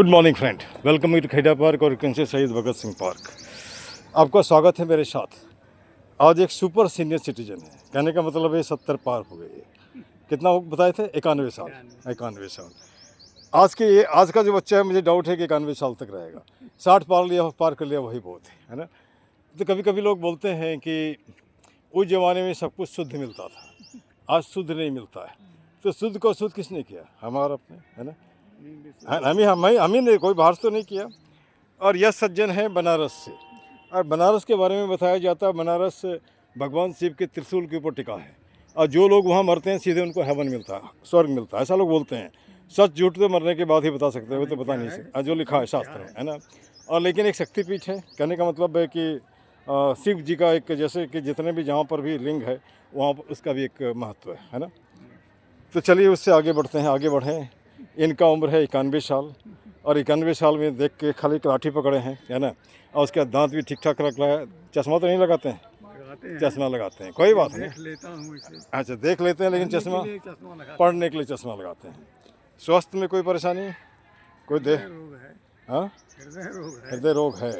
Good morning friend, welcome to Kheda park और कैंसर शहीद भगत सिंह पार्क। आपका स्वागत है मेरे साथ। आज एक सुपर सीनियर सिटीजन है, कहने का मतलब है 70 पार हो गए है। कितना वो बताए थे? 91 साल। 91 साल। आज का जो बच्चा है, मुझे डाउट है कि 91 साल तक रहेगा। 60 पार कर लिया वही बहुत है ना। तो कभी कभी लोग बोलते हैं कि उस ज़माने में सब कुछ शुद्ध मिलता था, आज शुद्ध नहीं मिलता है। तो शुद्ध को शुद्ध किसने किया? हमारा अपने, है ना। हम ही ने, कोई बाहर से तो नहीं किया। और यह सज्जन है बनारस से, और बनारस के बारे में बताया जाता है बनारस भगवान शिव के त्रिशूल के ऊपर टिका है, और जो लोग वहाँ मरते हैं सीधे उनको हेवन मिलता है, स्वर्ग मिलता है, ऐसा लोग बोलते हैं। सच झूठ तो मरने के बाद ही बता सकते हैं, वो तो बता नहीं सकते, जो लिखा है शास्त्र में, है ना। और लेकिन एक शक्तिपीठ है, कहने का मतलब है कि शिव जी का एक, जैसे कि जितने भी जहाँ पर भी लिंग है वहाँ पर उसका भी एक महत्व है ना। तो चलिए उससे आगे बढ़ते हैं, आगे बढ़ें। इनका उम्र है 91 साल, और 91 साल में देख के खाली लाठी पकड़े हैं, है ना। और उसका दांत भी ठीक ठाक रख रहा है। चश्मा तो नहीं लगाते हैं? चश्मा लगाते हैं, कोई बात नहीं। अच्छा, देख लेते हैं, लेकिन चश्मा पढ़ने के लिए चश्मा लगाते हैं। स्वास्थ्य में कोई परेशानी, कोई हाँ, हृदय रोग है।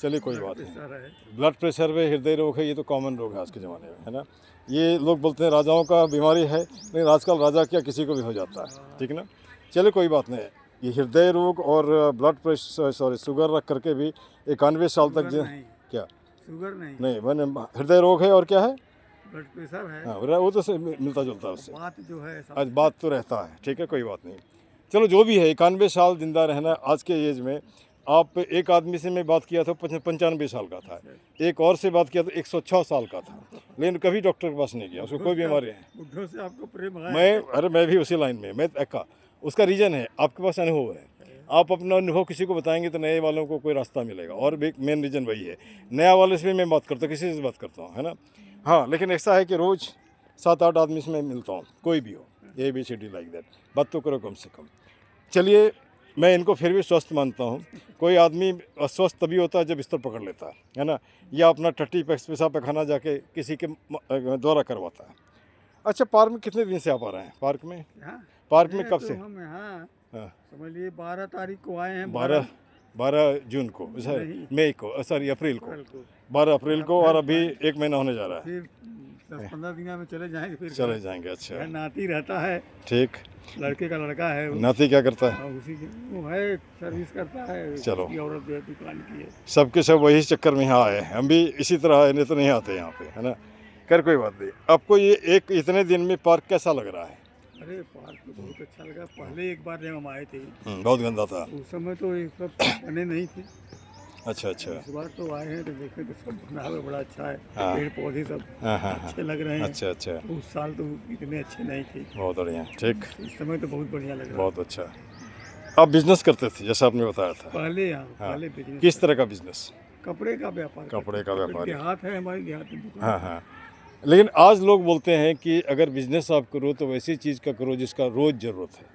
चलिए कोई बात नहीं। ब्लड प्रेशर में हृदय रोग है, ये तो कॉमन रोग है आज के ज़माने में, है ना। ये लोग बोलते हैं राजाओं का बीमारी है, लेकिन आजकल राजा क्या किसी को भी हो जाता है, ठीक ना। चलिए कोई बात नहीं। ये हृदय रोग और ब्लड प्रेशर, सॉरी, शुगर रख करके भी 91 साल तक क्या? शुगर नहीं, मैंने हृदय रोग है और क्या है? ब्लड प्रेशर है। हाँ, वो तो मिलता जुलता है उससे। बात जो है आज बात तो रहता है, ठीक है, कोई बात नहीं। चलो जो भी है, 91 साल जिंदा रहना आज के एज में। आप एक आदमी से मैं बात किया था 95 साल का था, एक और से बात किया तो 106 साल का था, लेकिन कभी डॉक्टर के पास नहीं गया, उसको कोई बीमारी है। बुढ़ों से आपको प्रेम है? मैं भी उसी लाइन में, मैं एक्का। उसका रीज़न है, आपके पास अनुभव है। आप अपना अनुभव किसी को बताएंगे तो नए वालों को कोई रास्ता मिलेगा, और एक मेन रीज़न वही है। नया वाले से भी मैं बात करता हूँ, किसी से बात करता हूँ, है ना। हाँ, लेकिन ऐसा है कि रोज़ 7-8 आदमी से मैं मिलता हूँ, कोई भी हो, ABCD लाइक दैट, बात तो करो कम से कम। चलिए, मैं इनको फिर भी स्वस्थ मानता हूँ। कोई आदमी अस्वस्थ तभी होता है जब बिस्तर पकड़ लेता है ना, या अपना टट्टी पेशाब पैखाना जाके किसी के द्वारा करवाता है। अच्छा, पार्क में कितने दिन से आप आ रहे हैं? पार्क में कब से? हम यहाँ समझ 12 तारीख को आए हैं। 12 जून को, मई को, सॉरी अप्रैल को, 12 अप्रैल को, और अभी 1 महीना होने जा रहा है। फिर 10-15 दिन में चले जाएंगे। फिर चले जाएंगे। अच्छा, नाती रहता है, ठीक। लड़के का लड़का है। नाती क्या करता है? उसी वो है, सर्विस करता है। चलो, औरत है, दुकान की है। सबके सब वही चक्कर में यहाँ आए हैं, हम भी इसी तरह आए, नहीं तो नहीं आते यहाँ पे, है ना। खैर कोई बात नहीं। आपको ये एक इतने दिन में पार्क कैसा लग रहा है? अरे पार्क तो बहुत अच्छा लगा। पहले एक बार जब हम आए थे बहुत गंदा था उस समय, तो ये सब बने नहीं थे। अच्छा। इस बार तो आए हैं तो देखे तो सब बना हुआ बड़ा अच्छा है। हाँ। पेड़ पौधे सब अच्छे लग रहे हैं। अच्छा। उस साल तो इतने अच्छे नहीं थे। बहुत बढ़िया, ठीक। इस समय तो बहुत बढ़िया लग रहा है। बहुत अच्छा। आप बिजनेस करते थे जैसा आपने बताया था पहले? हाँ। पहले बिजनेस। किस तरह का बिजनेस? कपड़े का व्यापार। कपड़े का व्यापार। देहात है हमारी, देहात में दुकान। हाँ। लेकिन आज लोग बोलते हैं कि अगर बिजनेस आप करो तो वैसी चीज़ का करो जिसका रोज़ ज़रूरत है।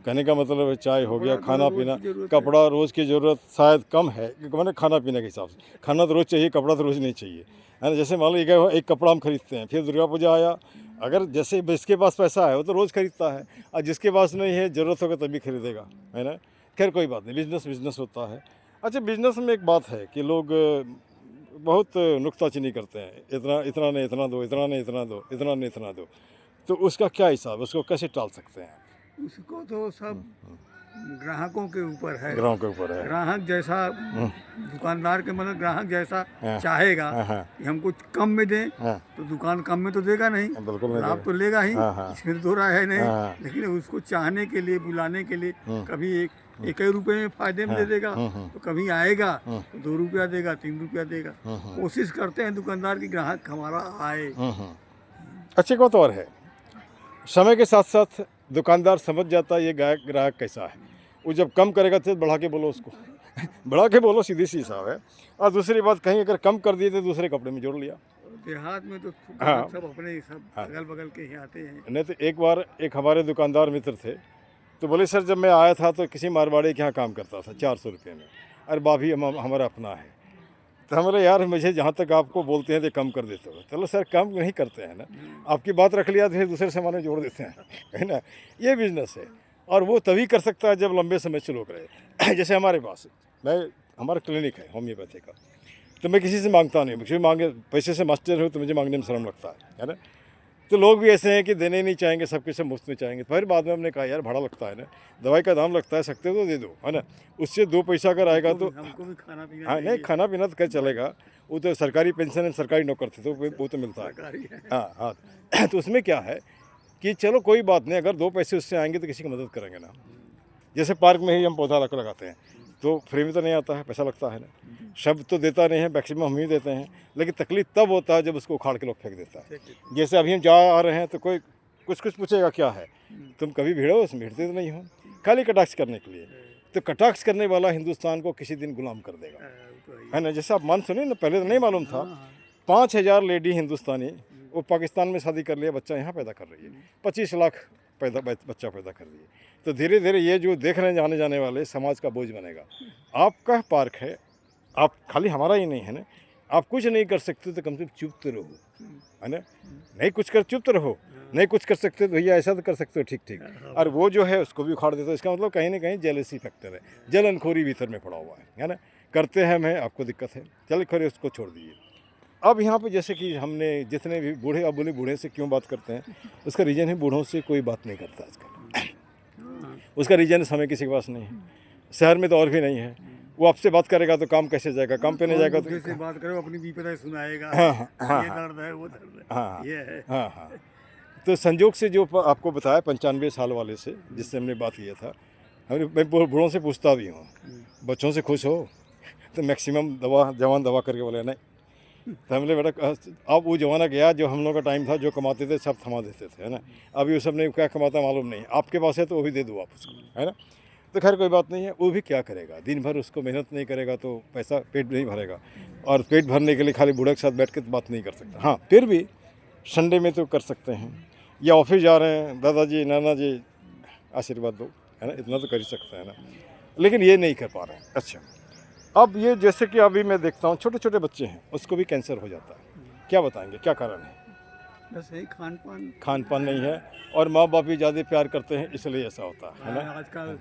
कहने का मतलब है, चाय हो गया, खाना पीना, कपड़ा रोज़ की ज़रूरत शायद कम है, मैंने खाना पीने के हिसाब से। खाना तो रोज़ चाहिए, कपड़ा तो रोज़ नहीं चाहिए, है ना। जैसे मान लो एक कपड़ा हम खरीदते हैं, फिर दुर्गा पूजा आया, अगर जैसे जिसके पास पैसा है वो तो रोज़ खरीदता है, और जिसके पास नहीं है, ज़रूरत होगा तभी खरीदेगा, है ना। खैर कोई बात नहीं, बिजनेस होता है। अच्छा, बिजनेस में एक बात है कि लोग बहुत नुक्ताचीनी करते हैं, इतना नहीं इतना दो, इतना नहीं इतना दो, इतना नहीं इतना दो। तो उसका क्या हिसाब है, उसको कैसे टाल सकते हैं? उसको तो सब ग्राहकों के ऊपर है। ग्राहकों के ऊपर है। ग्राहक जैसा, दुकानदार के मतलब ग्राहक जैसा चाहेगा कि हम कुछ कम में दें, तो दुकान कम में तो देगा नहीं, बिल्कुल नहीं, लाभ तो लेगा ही, इसमें तो दो राय है नहीं। लेकिन उसको चाहने के लिए, बुलाने के लिए, कभी एक ही रुपये में फायदे में दे देगा, तो कभी आएगा तो 2 रुपया देगा, 3 रुपया देगा। कोशिश करते हैं दुकानदार की ग्राहक हमारा आए। अच्छी बात और है, समय के साथ साथ दुकानदार समझ जाता है ये ग्राहक कैसा है। वो जब कम करेगा तो बढ़ा के बोलो उसको बढ़ा के बोलो, सीधी सी हिसाब है। और दूसरी बात, कहीं अगर कम कर दिए तो दूसरे कपड़े में जोड़ लिया। देहात में तो सब अपने सब अगल बगल के ही आते हैं। नहीं तो एक बार एक हमारे दुकानदार मित्र थे, तो बोले सर जब मैं आया था तो किसी मारवाड़ी के यहाँ काम करता था 400 रुपये में, अरे भाभी हमारा अपना है। तो हमारे यार, मुझे जहाँ तक आपको बोलते हैं तो कम कर देते हो। चलो सर, कम नहीं करते हैं ना, आपकी बात रख लिया तो फिर दूसरे सामान में जोड़ देते हैं, है ना। ये बिजनेस है। और वो तभी कर सकता है जब लंबे समय से लोग रहे। जैसे हमारे पास हमारा क्लिनिक है होम्योपैथी का, तो मैं किसी से मांगता नहीं, मुझे मांगे पैसे से मास्टर हो तो मुझे मांगने में शर्म लगता है ना। तो लोग भी ऐसे हैं कि देने ही नहीं चाहेंगे, सब कुछ मुफ्त में चाहेंगे। फिर बाद में हमने कहा यार भाड़ा लगता है ना, दवाई का दाम लगता है, सकते तो दे दो, है ना। उससे 2 पैसा अगर आएगा तो हमको भी खाना पीना हाँ, नहीं खाना पीना तो क्या चलेगा, वो तो सरकारी पेंशन है, सरकारी नौकर थे तो वो तो मिलता है। सरकारी है। हाँ हाँ। तो उसमें क्या है कि चलो कोई बात नहीं, अगर 2 पैसे उससे आएंगे तो किसी की मदद करेंगे ना। जैसे पार्क में ही हम पौधा लगाते हैं तो फ्री में तो नहीं आता है, पैसा लगता है ना। शब्द तो देता नहीं है, मैक्सिमम हम ही देते हैं, लेकिन तकलीफ तब होता है जब उसको उखाड़ के लोग फेंक देता है। जैसे अभी हम जा आ रहे हैं तो कोई कुछ पूछेगा क्या है, तुम कभी भिड़ो, उसमें भिड़ते तो नहीं हो, खाली कटाक्ष करने के लिए। तो कटाक्ष करने वाला हिंदुस्तान को किसी दिन गुलाम कर देगा, है ना। जैसे आप मान सुनिए ना, पहले तो नहीं मालूम था, 5,000 लेडी हिंदुस्तानी वो पाकिस्तान में शादी कर लिया, बच्चा यहाँ पैदा कर रही है, 25 लाख बच्चा पैदा कर रही है। तो धीरे धीरे ये जो देख रहे हैं आने जाने वाले समाज का बोझ बनेगा। आपका पार्क है, आप खाली हमारा ही नहीं है ना, आप कुछ नहीं कर सकते तो कम से कम चुप तो रहो, है ना। नहीं कुछ कर चुप तो रहो, नहीं कुछ कर सकते तो भैया ऐसा तो कर सकते हो, ठीक ठीक। और वो जो है उसको भी उखाड़ देते हो, इसका मतलब कहीं ना कहीं जेलसी फैक्टर है, जलनखोरी भीतर में पड़ा हुआ है ना। करते हैं मैं, आपको दिक्कत है, चल खैर उसको छोड़ दीजिए। अब यहाँ पे जैसे कि हमने जितने भी बूढ़े, अब बोले बूढ़े से क्यों बात करते हैं, उसका रीज़न है बूढ़ों से कोई बात नहीं करता आजकल। उसका रीज़न समय किसी के पास नहीं है, शहर में तो और भी नहीं है। वो आपसे बात करेगा तो काम कैसे जाएगा, काम पे नहीं जाएगा तो से बात करो, अपनी विपदा सुनाएगा। हाँ, ये दर्द है, वो दर्द है, हाँ ये है। हाँ हाँ। तो संजोग से जो आपको बताया 95 साल वाले से जिससे हमने बात किया था, मैं बूढ़ों से पूछता भी हूँ बच्चों से खुश हो, तो मैक्सिमम जवान दवा करके बोले नहीं। तो हमने बेटा अब वो ज़माना गया जो हम लोग का टाइम था, जो कमाते थे सब थमा देते थे, है ना। अभी वो सब नहीं, क्या कमाता मालूम नहीं, आपके पास है तो वो भी दे दो आप उसको, है ना। तो खैर कोई बात नहीं है, वो भी क्या करेगा, दिन भर उसको मेहनत नहीं करेगा तो पैसा पेट नहीं भरेगा, और पेट भरने के लिए खाली बूढ़े के साथ बैठ के तो बात नहीं कर सकता। हाँ फिर भी संडे में तो कर सकते हैं, या ऑफिस जा रहे हैं, दादाजी नाना जी आशीर्वाद दो, है ना, इतना तो कर ही सकते हैं ना, लेकिन ये नहीं कर पा रहे हैं। अच्छा, अब ये जैसे कि अभी मैं देखता हूँ छोटे छोटे बच्चे हैं, उसको भी कैंसर हो जाता है, क्या बताएंगे क्या कारण है? बस यही खान पान नहीं है, और माँ बाप भी ज़्यादा प्यार करते हैं इसलिए ऐसा होता है ना। आजकल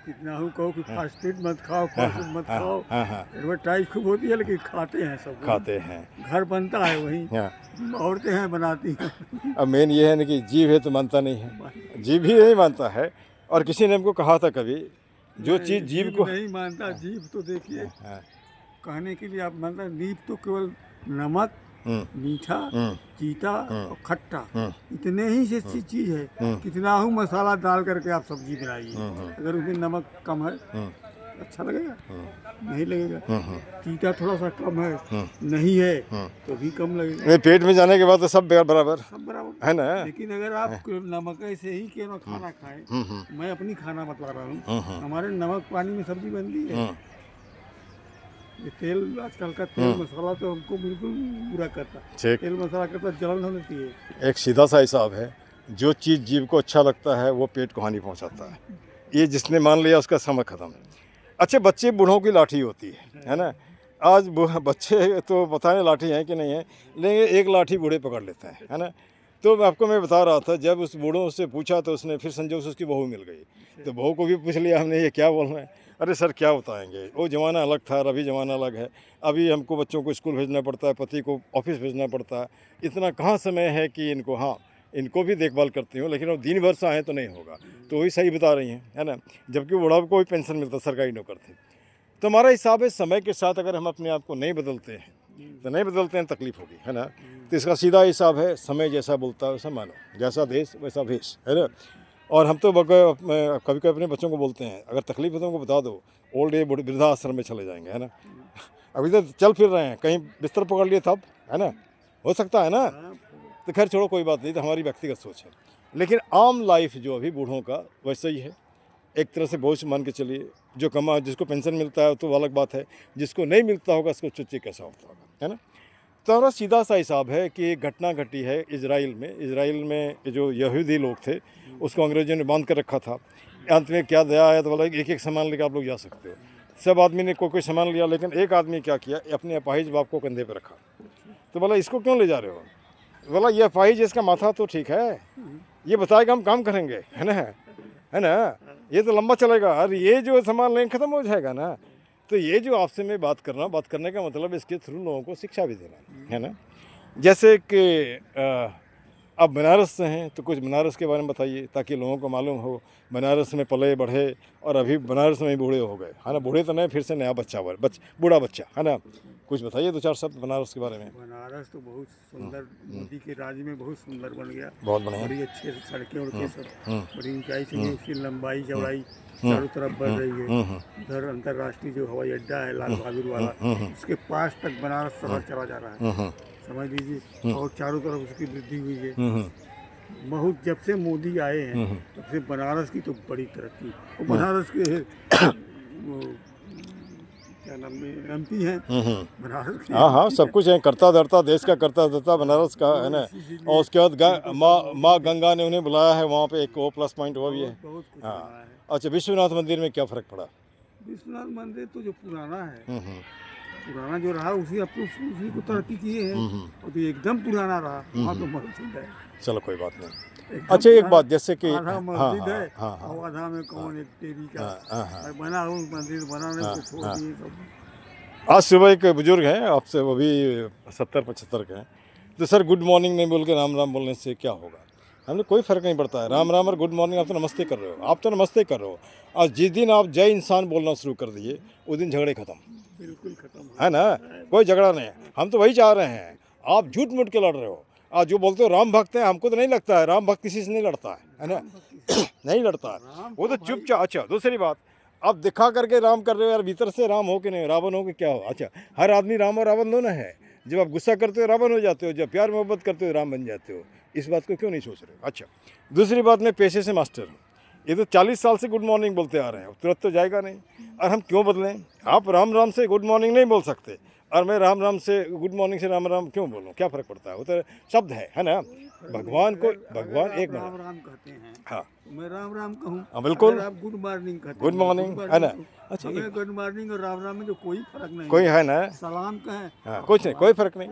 कितना हूँ कहो कि फास्ट फूड मत खाओ, फास्ट फूड मत खाओ, एडवर्टाइज खूब होती है लेकिन खाते हैं सब, खाते हैं, घर बनता है वहीं, औरतें हैं बनाती हैं। अब मेन ये है ना कि जीव है तो मानता नहीं है, जीव ही नहीं मानता है। और किसी ने हमको कहा था कभी, जो चीज़ जीव को नहीं मानता, जीव तो देखिए कहने के लिए आप मानता, जीव तो केवल नमक, मीठा, तीता और खट्टा, इतने ही से चीज है। कितना हूँ मसाला डाल करके आप सब्जी बनाइए, अगर उसमें नमक कम है अच्छा लगेगा, नहीं लगेगा। तीता थोड़ा सा कम है, नहीं है तो भी कम लगेगा। पेट में जाने के बाद तो सब बराबर है ना। लेकिन अगर आप नमक से ही क्यों खाना खाएं, मैं अपनी खाना बता रहा हूँ, हमारे नमक पानी में सब्जी बनती है। ये तेल, आजकल का तेल मसाला तो हमको बिल्कुल बुरा करता है, तेल मसाला करता जलन होने चाहिए। एक सीधा सा हिसाब है, जो चीज़ जीव को अच्छा लगता है वो पेट को हानि पहुंचाता है, ये जिसने मान लिया उसका समय खत्म। अच्छे बच्चे बूढ़ों की लाठी होती है ना। आज बच्चे तो पता नहीं लाठी हैं कि नहीं है, लेकिन एक लाठी बूढ़े पकड़ लेते हैं, है ना। तो मैं बता रहा था, जब उस बूढ़ों से पूछा तो उसने फिर संजोग से उसकी बहू मिल गई, तो बहू को भी पूछ लिया हमने, ये क्या बोल रहे हैं? अरे सर क्या बताएंगे, वो ज़माना अलग था और अभी ज़माना अलग है। अभी हमको बच्चों को स्कूल भेजना पड़ता है, पति को ऑफिस भेजना पड़ता है, इतना कहाँ समय है कि इनको, हाँ इनको भी देखभाल करती हूँ, लेकिन अब दिन भर से आएँ तो नहीं होगा। तो वही सही बता रही हैं, है ना। जबकि बुढ़ापे को भी पेंशन मिलता, सरकारी नौकर थे। तो हमारा हिसाब है, समय के साथ अगर हम अपने आप को नहीं बदलते हैं तो नहीं बदलते हैं, तकलीफ होगी, है ना। तो इसका सीधा हिसाब है, समय जैसा बोलता है वैसा मानो, जैसा देश वैसा भेष, है ना। और हम तो कभी कभी अपने बच्चों को बोलते हैं, अगर तकलीफ है तो उनको बता दो, ओल्ड एज वृद्धाश्रम में चले जाएंगे, है ना। अभी तो चल फिर रहे हैं, कहीं बिस्तर पकड़ लिए तब, है ना, हो सकता है ना। तो खैर छोड़ो, कोई बात नहीं, तो हमारी व्यक्तिगत सोच है। लेकिन आम लाइफ जो अभी बूढ़ों का वैसा ही है, एक तरह से बोझ मान के चलिए। जो जिसको पेंशन मिलता है तो अलग बात है, जिसको नहीं मिलता होगा उसको चुच्ची कैसा होता होगा, है ना। तो हमारा सीधा सा हिसाब है कि एक घटना घटी है इजराइल में जो यहूदी लोग थे, उसको अंग्रेजों ने बांध कर रखा था। अंत में क्या दया है तो बोला एक एक सामान लेकर आप लोग जा सकते हो। सब आदमी ने कोई सामान लिया, लेकिन एक आदमी क्या किया, अपने अपाहिज बाप को कंधे पर रखा। तो बोला इसको क्यों ले जा रहे हो? बोला ये अपाहिज, इसका माथा तो ठीक है, ये बताएगा हम काम करेंगे, है ना, है ना। ये तो लंबा चलेगा और ये जो सामान लेंगे ख़त्म हो जाएगा ना। तो ये जो आपसे मैं बात कर रहा हूँ, बात करने का मतलब इसके थ्रू लोगों को शिक्षा भी देना है ना। जैसे कि आप बनारस से हैं तो कुछ बनारस के बारे में बताइए ताकि लोगों को मालूम हो बनारस में पले बढ़े और अभी बनारस में ही बूढ़े हो गए है ना। बूढ़े तो नहीं, फिर से नया बच्चा बूढ़ा बच्चा है ना। कुछ बताइए 2-4 शब्द बनारस के बारे में। बनारस तो बहुत सुंदर, मोदी के राज में बहुत सुंदर बन गया। बहुत बढ़िया। बड़ी अच्छे से सड़कें उड़के सब बड़ी ऊंचाई से भी उसकी लंबाई चौड़ाई चारों तरफ बढ़ रही है। उधर अंतर्राष्ट्रीय जो हवाई अड्डा है लाल बहादुर वाला, उसके पास तक बनारस शहर चला जा रहा है, समझ लीजिए। और चारों तरफ उसकी वृद्धि हुई है बहुत। जब से मोदी आए हैं तब से बनारस की तो बड़ी तरक्की। और बनारस के वो क्या नाम है, एमपी हैं बनारस के। हाँ, सब कुछ है, करता धरता देश का करता धरता बनारस का है ना। और उसके बाद माँ गंगा ने उन्हें बुलाया है वहाँ पे, एक वो प्लस पॉइंट वो भी है। बहुत कुछ हाँ। बना है। अच्छा, विश्वनाथ मंदिर में क्या फ़र्क पड़ा? विश्वनाथ मंदिर तो जो पुराना है, पुराना जो रहा उसी को तरक्की किए हैं। और तो एकदम पुराना रहा, वहाँ तो मस्जिद है। चलो कोई बात नहीं। एकदम अच्छा, एक पुराना, बात जैसे कि आधा मस्जिद है हाँ, और आधा में कौन एक देवी का हाँ। बना हो मंदिर, बनाने को छोड़ दिए सब। आज सुबह एक बुजुर्ग हैं आपसे, वो भी 70-75 के हैं, तो सर गुड मॉर्निंग नहीं बोल के राम राम बोलने से क्या होगा? हमने कोई फ़र्क नहीं पड़ता है, राम राम और गुड मॉर्निंग। आप तो नमस्ते कर रहे हो, आप तो नमस्ते कर रहे हो। और जिस दिन आप जय इंसान बोलना शुरू कर दिए उस दिन झगड़े ख़त्म, बिल्कुल खत्म है ना। कोई झगड़ा नहीं। हम तो वही चाह रहे हैं। आप झूठ मूठ के लड़ रहे हो। आज जो बोलते हो राम भक्त हैं, हमको तो नहीं लगता है राम भक्त किसी से नहीं लड़ता है ना। नहीं लड़ता है वो तो चुपचाप। अच्छा, दूसरी बात, आप दिखा करके राम कर रहे हो यार, भीतर से राम हो कि नहीं, रावण हो कि क्या हो? अच्छा, हर आदमी राम और रावण दोनों है। जब आप गुस्सा करते हो रावण हो जाते हो, जब प्यार मोहब्बत करते हो राम बन जाते हो। इस बात को क्यों नहीं सोच रहे हो? अच्छा, दूसरी बात, मैं पेशे से मास्टर हूँ। ये तो 40 साल से गुड मॉर्निंग बोलते आ रहे हैं, तुरंत तो जाएगा नहीं। और हम क्यों बदलें? आप राम राम से गुड मॉर्निंग नहीं बोल सकते और मैं राम राम से गुड मॉर्निंग से राम राम क्यों बोलूँ? क्या फ़र्क पड़ता है? वो तो शब्द है ना। भगवान को भगवान एक राम राम कहते हैं, हाँ, तो मैं राम राम कहूँ। हाँ, बिल्कुल। अगर आप गुड मॉर्निंग कहते गुड हैं, मॉर्निंग है ना। अच्छा, हमें गुड मॉर्निंग और राम राम में तो कोई फर्क नहीं कोई है ना। सलाम कहें, हाँ, कुछ नहीं, कोई फ़र्क नहीं।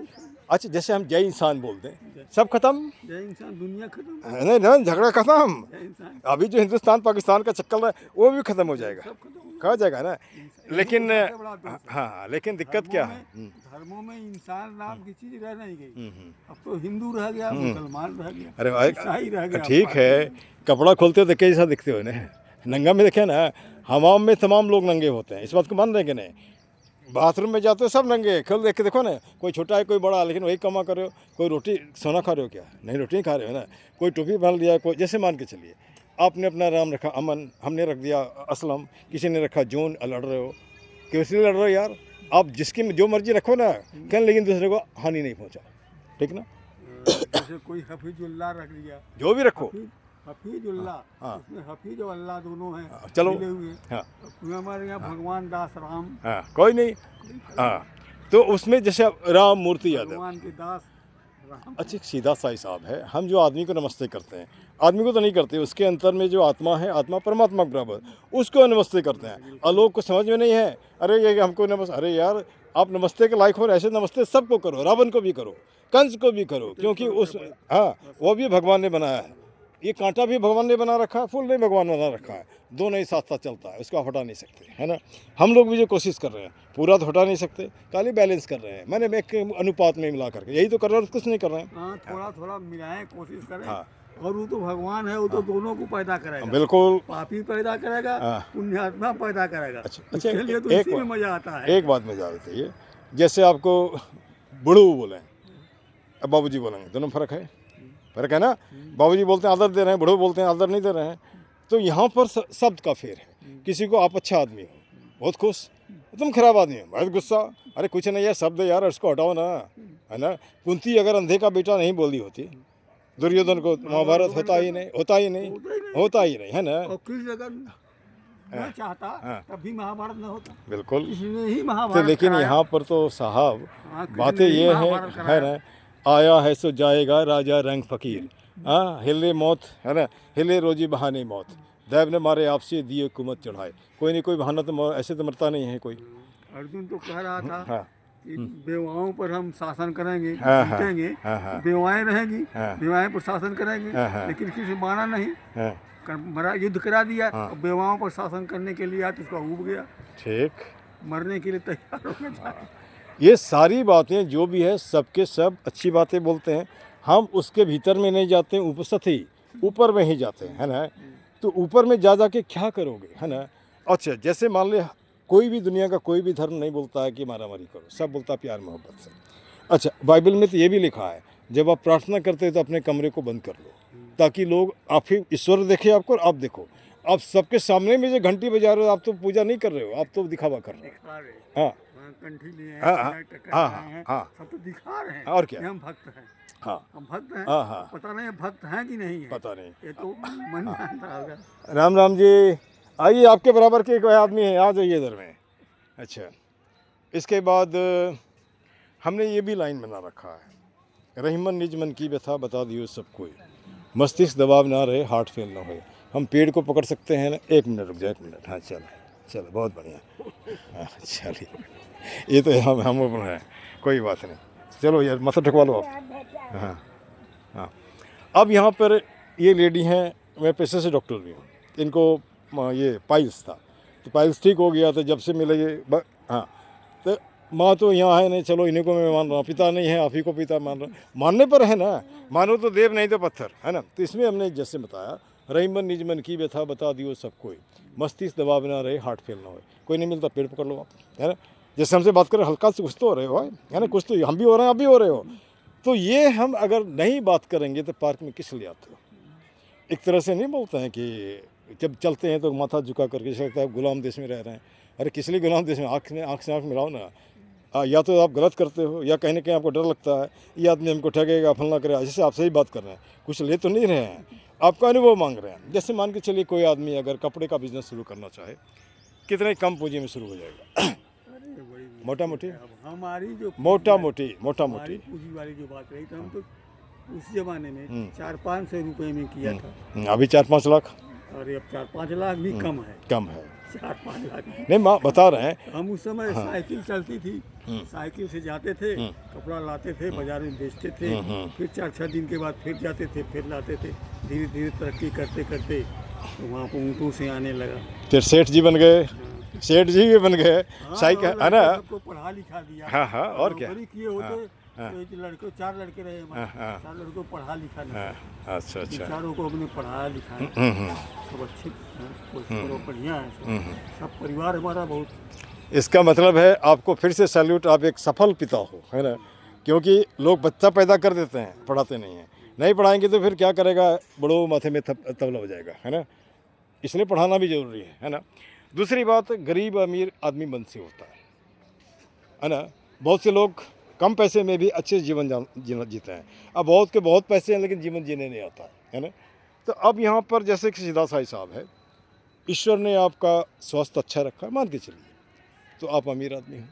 अच्छा, जैसे हम जय इंसान बोलते हैं, सब खत्म जय इंसान, दुनिया खत्म, है नहीं ना, झगड़ा खत्म। जय इंसान अभी जो हिंदुस्तान पाकिस्तान का चक्कर है वो भी खत्म हो जाएगा, सब खत्म। कहा जाएगा ना। लेकिन सबसे बड़ा दोस्त है। हाँ, लेकिन दिक्कत क्या है? धर्मों में इंसान नाम की चीज रह नहीं गई। अब तो हिंदू रह गया, मुसलमान रह गया, अरे भाई, ईसाई रह गया। ठीक है, कपड़ा खोलते हो तो कैसा दिखते हो ना, नंगा में देखे ना। हमाम में तमाम लोग नंगे होते हैं, इस बात को मान रहे हैं कि नहीं? बाथरूम में जाते हो सब नंगे, खेल देख के देखो ना, कोई छोटा है कोई बड़ा, लेकिन वही कमा कर रहे हो। कोई रोटी सोना खा रहे हो क्या? नहीं, रोटी नहीं खा रहे हो ना। कोई टोपी पहन लिया, कोई जैसे मान के चलिए आपने अपना नाम रखा अमन, हमने रख दिया असलम, किसी ने रखा जून। लड़ रहे हो, कैसे लड़ रहे हो यार? आप जिसकी जो मर्जी रखो ना, कहने लेकिन दूसरे को हानि नहीं पहुंचा, ठीक ना। जैसे कोई हफीजुल्लाह रख लिया, जो भी रखो, हफीजुल्लाह, हाँ। उसमें हफीज और अल्लाह दोनों हैं, चलो। मिले हुए। हाँ, तो हमारे यहाँ भगवान दास राम, हाँ, कोई नहीं। हाँ, तो उसमें जैसे राम मूर्ति यादव, भगवान के दास राम। अच्छा, एक सीधा सा हिसाब है। हम जो आदमी को नमस्ते करते हैं, आदमी को तो नहीं करते, उसके अंतर में जो आत्मा है, आत्मा परमात्मा के बराबर, उसको नमस्ते करते हैं। और लोग को समझ में नहीं है, अरे ये हमको नमस्ते, अरे यार आप नमस्ते के लायक हो, ऐसे नमस्ते सबको करो, रावण को भी करो, कंस को भी करो, क्योंकि उस हाँ, वो भी भगवान ने बनाया है। ये कांटा भी भगवान ने बना रखा है, फूल भी भगवान बना रखा है, दोनों ही साथ साथ चलता है, उसको आप हटा नहीं सकते, है ना। हम लोग भी जो कोशिश कर रहे हैं, पूरा तो हटा नहीं सकते, खाली बैलेंस कर रहे हैं, मैंने एक अनुपात में मिला करके, यही तो कर रहे हैं, कुछ नहीं कर रहे हैं। हाँ, थोड़ा थोड़ा मिलाएं, कोशिश करें। हाँ। और वो तो भगवान है, वो तो दोनों को पैदा करेगा, बिल्कुल। पापी पैदा करेगा, पुण्यात्मा पैदा करेगा। अच्छा, इसके लिए तो एक इसी में बात- मजा आता है। एक बात में ज़्यादा चाहिए, जैसे आपको बुढ़ू बोलें, अब बाबूजी बोलेंगे, दोनों फर्क है ना। बाबूजी बोलते हैं आदर दे रहे हैं, बुढ़ो बोलते हैं आदर नहीं दे रहे हैं। तो यहाँ पर शब्द का फेर है। किसी को आप अच्छा आदमी हो, बहुत खुश, तुम खराब आदमी हो, बहुत गुस्सा, अरे कुछ नहीं यार, शब्द यार उसको हटाओ ना, है ना। कुंती अगर अंधे का बेटा नहीं बोली होती, दुर्योधन को महाभारत होता ही नहीं, है ना। और कृष्ण अगर न चाहता तब भी महाभारत न होता, बिल्कुल। इसने ही तो महाभारत लेकिन कराया। यहाँ पर तो साहब हाँ, कृष्ण बातें ने ही ये महाभारत है कराया। ना, आया है सो जाएगा राजा रंग फकीर, हाँ, हिले मौत, है ना, हिले रोजी बहाने मौत, दैव ने मारे आपसे दिए कुमत चढ़ाए। कोई नहीं, कोई बहाना तो ऐसे तो मरता नहीं है कोई। अर्जुन तो कह रहा था हाँ, कि बेवाओं पर हम शासन करेंगे, हाँ, हाँ, जीतेंगे, हाँ, हाँ, बेवाएं रहेंगी, हाँ, बेवाएं पर शासन करेंगे, हाँ, हाँ, लेकिन किसी माना नहीं। हाँ, मरा, युद्ध करा दिया, हाँ। अब बेवाओं पर शासन करने के लिए आज उसका उब गया, ठीक। मरने के लिए तैयार हो गया। ये सारी बातें जो भी है सबके सब अच्छी बातें बोलते हैं, हम उसके भीतर में नहीं जाते हैं, उपस्थित ही ऊपर में ही जाते हैं, है ना। तो ऊपर में जा के क्या करोगे, है ना। अच्छा, जैसे मान ले कोई भी दुनिया का कोई भी धर्म नहीं बोलता है कि मारामारी करो, सब बोलता है प्यार मोहब्बत से। अच्छा, बाइबल में तो ये भी लिखा है जब आप प्रार्थना करते हो तो अपने कमरे को बंद कर लो, ताकि लोग आप ही ईश्वर देखे आपको और आप देखो। आप सबके सामने में जो घंटी बजा रहे हो, आप तो पूजा नहीं कर रहे हो, आप तो दिखावा कर रहे हो। हाँ वहाँ कंठी लिए हैं, हाँ, हाँ, टक टक हाँ, रहे हैं, हाँ, सब तो दिखा रहे हैं और क्या? कि हम भक्त हैं, हाँ, हम भक्त हैं। हाँ, हाँ। पता नहीं भक्त हैं कि नहीं है, पता नहीं। ये तो मन जानता होगा। राम राम जी, आइए, आपके बराबर के कोई आदमी है, आ जाइए इधर में। अच्छा, इसके बाद हमने ये भी लाइन बना रखा है, रहीमन निज मन की व्यथा बता दियो सब कोई, मस्तिष्क दबाव ना रहे, हार्ट फेल ना हो। हम पेड़ को पकड़ सकते हैं ना, 1 मिनट रुक जाए, 1 मिनट। हाँ चलो चलो, बहुत बढ़िया। हाँ चलिए, ये तो हम ऊपर हैं, कोई बात नहीं। चलो यार, मत ठकवा लो आप। हाँ हाँ। अब यहाँ पर ये लेडी हैं, मैं पेशे से डॉक्टर भी हूँ, इनको ये पाइल्स था, तो पाइल्स ठीक हो गया, तो जब से मिले ये हाँ, तो माँ तो यहाँ है नहीं, चलो इन्हीं को मैं मान रहा हूँ, पिता नहीं है, आप ही को पिता मान रहा हूँ, मानने पर है ना, मानो तो देव नहीं तो पत्थर, है ना। तो इसमें हमने जैसे बताया, रहीमन निज मन की व्यथा बता दियो सब कोई, मस्तिष्क दबाव ना रहे, हार्ट फेल ना हो। कोई नहीं मिलता, पेड़ पकड़ लो आप, है ना। जैसे हमसे बात करें, हल्का से कुछ तो हो रहे हो, है ना, कुछ तो हम भी हो रहे हैं, आप भी हो रहे हो। तो ये हम अगर नहीं बात करेंगे तो पार्क में किस लिए आते हो। एक तरह से नहीं बोलते हैं कि जब चलते हैं तो माथा झुका करके, जैसे लगता है गुलाम देश में रह रहे हैं। अरे किस लिए गुलाम देश में, आँख से आँख मिलाओ ना। या तो आप गलत करते हो, या कहीं ना कहीं आपको डर लगता है ये आदमी हमको ठगेगा, फलना करेगा, जैसे आपसे ही बात कर रहे हैं, कुछ ले तो नहीं रहे हैं, आपका अनुभव मांग रहे हैं। जैसे मान के चलिए कोई आदमी अगर कपड़े का बिजनेस शुरू करना चाहे, कितने कम पूंजी में शुरू हो जाएगा। मोटा मोटी, अब हमारी जो मोटा मोटी हमारी पूंजी वाली जो बात रही, तो हम तो उस जमाने में 400-500 रुपए में किया था, अभी 4-5 लाख, और अब 4-5 लाख भी कम है, कम है। 4-5 लाख नहीं, माँ बता रहे हैं। हम उस समय साइकिल चलती थी, साइकिल से जाते थे, कपड़ा लाते थे, बाजार में बेचते थे, फिर 4-6 दिन के बाद फिर जाते थे, फिर लाते थे। धीरे धीरे तरक्की करते करते तो वहाँ पर ऊँटों से आने लगा। फिर सेठ जी बन गए, सेठ जी भी बन गए, साइकिल, है ना। सबको पढ़ा लिखा दिया। हाँ हाँ, और क्या। नौकरी किए होते तो एक लड़के, 4 लड़के रहे हमारे, 4 लड़कों को पढ़ा लिखा नहीं, अच्छा अच्छा। चारों को अपने पढ़ाया लिखाया, सब अच्छे हैं, बढ़िया है, सब परिवार हमारा बहुत। इसका मतलब है आपको फिर से सैल्यूट, आप एक सफल पिता हो, है ना। क्योंकि लोग बच्चा पैदा कर देते हैं, पढ़ाते नहीं हैं, नहीं पढ़ाएंगे तो फिर क्या करेगा, बड़ों माथे में तबला बजाएगा, है ना। इसलिए पढ़ाना भी जरूरी है ना। दूसरी बात, गरीब अमीर आदमी मन से होता है ना। बहुत से लोग कम पैसे में भी अच्छे जीवन जीते हैं, अब बहुत के बहुत पैसे हैं लेकिन जीवन जीने नहीं आता है ना। तो अब यहाँ पर जैसे कि सीधा साई साहब है, ईश्वर ने आपका स्वास्थ्य अच्छा रखा है, मान के चलिए, तो आप अमीर आदमी हैं।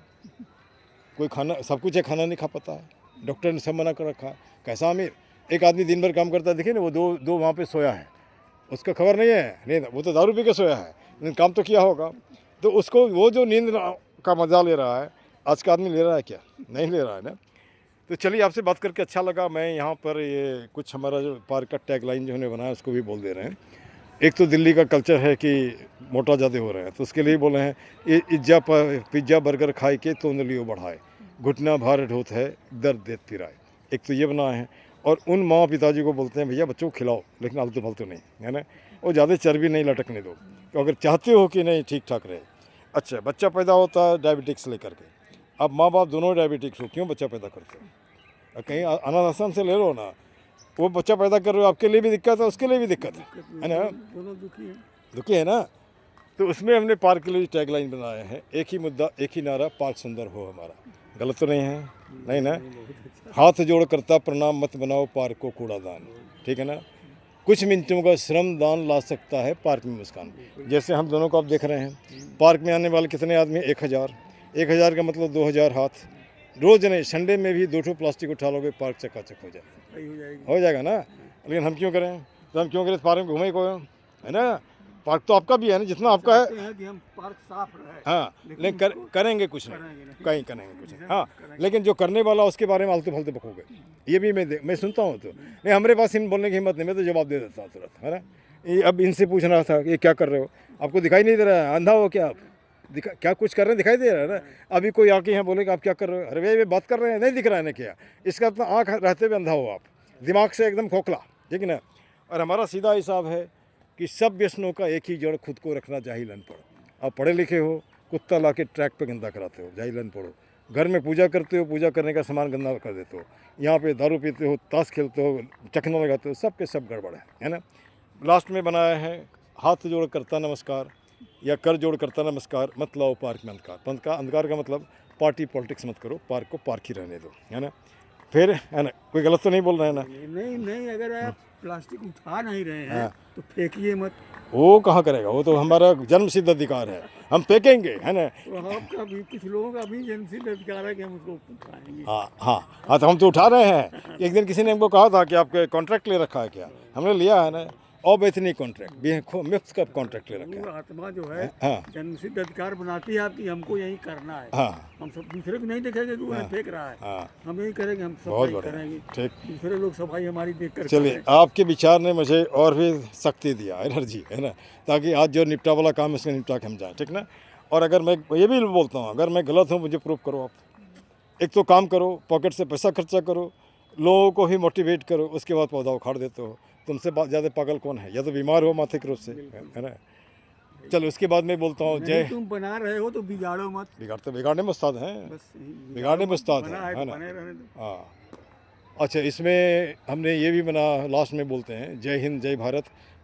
कोई खाना, सब कुछ है, खाना नहीं खा पाता है, डॉक्टर ने सब मना कर रखा, कैसा अमीर। एक आदमी दिन भर काम करता है, देखिए ना, वो दो वहाँ पे सोया है, उसका खबर नहीं है, नहीं वो तो दारू पी के सोया है, लेकिन काम तो किया होगा। तो उसको वो जो नींद का मजा ले रहा है, आज का आदमी ले रहा है क्या, नहीं ले रहा है ना। तो चलिए, आपसे बात करके अच्छा लगा। मैं यहाँ पर ये कुछ हमारा जो पार्क का टैगलाइन जो हमने बनाया उसको भी बोल दे रहे हैं। एक तो दिल्ली का कल्चर है कि मोटा ज़्यादा हो रहा है, तो उसके लिए बोले हैं ये पिज्ज़ा बर्गर खाए के तो लियो बढ़ाए, घुटना भार ढोत है दर्द देत पिराए। एक तो ये बनाए हैं। और उन माँ पिताजी को बोलते हैं भैया बच्चों को खिलाओ, लेकिन आलतू फालतू नहीं, है ना, और ज़्यादा चर्बी नहीं लटकने दो, तो अगर चाहते हो कि नहीं ठीक ठाक रहे। अच्छा, बच्चा पैदा होता है डायबिटिक्स लेकर के, अब माँ बाप दोनों डायबिटिक्स हो, क्यों बच्चा पैदा करते हो। कहीं अनाथ आश्रम से ले लो ना, वो बच्चा पैदा कर रहे हो, आपके लिए भी दिक्कत है, उसके लिए भी दिक्कत है ना, दोनों दुखी है ना। तो उसमें हमने पार्क के लिए टैगलाइन बनाया है, एक ही मुद्दा एक ही नारा, पार्क सुंदर हो हमारा। गलत तो नहीं है, नहीं ना। हाथ जोड़ करता प्रणाम मत बनाओ पार्क को कूड़ादान, ठीक है ना। कुछ मिनटों का श्रम दान ला सकता है पार्क में मुस्कान। जैसे हम दोनों को आप देख रहे हैं, पार्क में आने वाले कितने आदमी, 1000 का मतलब 2000 हाथ। रोज़ नहीं, संडे में भी 2 प्लास्टिक उठा लोगे, पार्क चकाचक हो जाएगा, हो जाएगा ना। लेकिन हम क्यों करें, तो हम क्यों करें, पार्क में घूमे को, है ना। पार्क तो आपका भी है ना, जितना आपका है कि हम पार्क साफ रहे। हाँ, लेकिन करेंगे कुछ नहीं, कहीं करेंगे कुछ नहीं। हाँ, लेकिन जो करने वाला उसके बारे में आलतू फालतू बकोगे, ये भी मैं सुनता हूँ। तो नहीं, हमारे पास इन बोलने की हिम्मत नहीं, मैं तो जवाब दे देता हूँ तुरंत, है ना। ये अब इनसे पूछ रहा था कि ये क्या कर रहे हो, आपको दिखाई नहीं दे रहा है, अंधा हो क्या आप, दिखा क्या कुछ कर रहे हैं दिखाई दे रहा है ना। अभी कोई आके यहाँ बोलेगा आप क्या कर रहे हो, अरे भैया ये बात कर रहे हैं नहीं दिख रहा है ना क्या, इसका मतलब आँख रहते हुए अंधा हो आप, दिमाग से एकदम खोखला, ठीक है ना। और हमारा सीधा हिसाब है कि सब व्यसनों का एक ही जड़ खुद को रखना, जाहिल अनपढ़। आप पढ़े लिखे हो, कुत्ता ला के ट्रैक पर गंदा कराते हो, जाहिल अनपढ़ हो। घर में पूजा करते हो, पूजा करने का सामान गंदा कर देते हो, यहाँ पे दारू पीते हो, ताश खेलते हो, चखना लगाते हो, सब के सब गड़बड़ है ना। लास्ट में बनाया है हाथ जोड़ करता नमस्कार या कर जोड़ करता नमस्कार, मत लाओ पार्क में अंधकार। पंथ का अंधकार का मतलब पार्टी पॉलिटिक्स मत करो, पार्क को पार्क ही रहने दो, है ना। फिर है ना, कोई गलत तो नहीं बोल रहे हैं ना। नहीं नहीं, अगर आप प्लास्टिक उठा नहीं रहे हैं तो फेंकिए मत। वो कहाँ करेगा, वो तो हमारा जन्म सिद्ध अधिकार है, हम फेंकेंगे, है ना। तो आपका भी, कुछ लोगों का भी जन्मसिद्ध अधिकार है कि हम उसको उठाएंगे। हाँ हाँ हाँ, तो हम तो उठा रहे हैं। एक दिन किसी ने हमको कहा था कि आपके कॉन्ट्रैक्ट ले रखा है क्या, हमने लिया है ना, अवैतनिक कॉन्ट्रैक्ट, मिफ्स का कॉन्ट्रैक्ट ले रखा वो है। आत्मा जो है हाँ जन्मसिद्ध अधिकार बनाती है आपकी, हमको यही करना है। हाँ हम सब दूसरे को नहीं देखेंगे कि वो फेंक रहा है, हाँ, हम यही करेंगे, हम बहुत सफाई बढ़िया, करेंगे, ठीक। दूसरे लोग सफाई हमारी देख कर चलिए, आपके विचार ने मुझे और भी शक्ति दिया, एनर्जी, है ना, ताकि आज जो निपटा वाला काम है उसमें निपटा के हम जाएँ, ठीक ना। और अगर मैं ये भी बोलता हूँ, अगर मैं गलत हूँ मुझे प्रूव करो आप। एक तो काम करो, पॉकेट से पैसा खर्चा करो, लोगों को ही मोटिवेट करो, उसके बाद पौधा उखाड़ देते हो। तुमसे ज़्यादा पागल कौन है, या तो बीमार हो मानसिक रूप से, है ना। चलो, उसके बाद मैं बोलता हूँ जय। तुम बना रहे हो तो बिगाड़ो मत। बिगाड़ने में उस्ताद हैं, बस बिगाड़ने में उस्ताद बना हैं, है है तो ना। बने रहने दो। हाँ, अच्छा, इसमें हमने ये भी बना, लास्ट में बोलते हैं जय हिंद जय भारत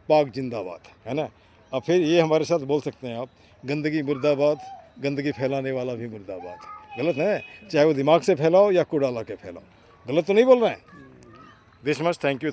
पाक जिंदाबाद, है ना। अब फिर ये हमारे साथ बोल सकते हैं आप, गंदगी मुर्दाबाद, गंदगी फैलाने वाला भी मुर्दाबाद। गलत है, चाहे वो दिमाग से फैलाओ या कूड़ा ला के फैलाओ, गलत तो नहीं बोल रहे हैं। This much, thank you.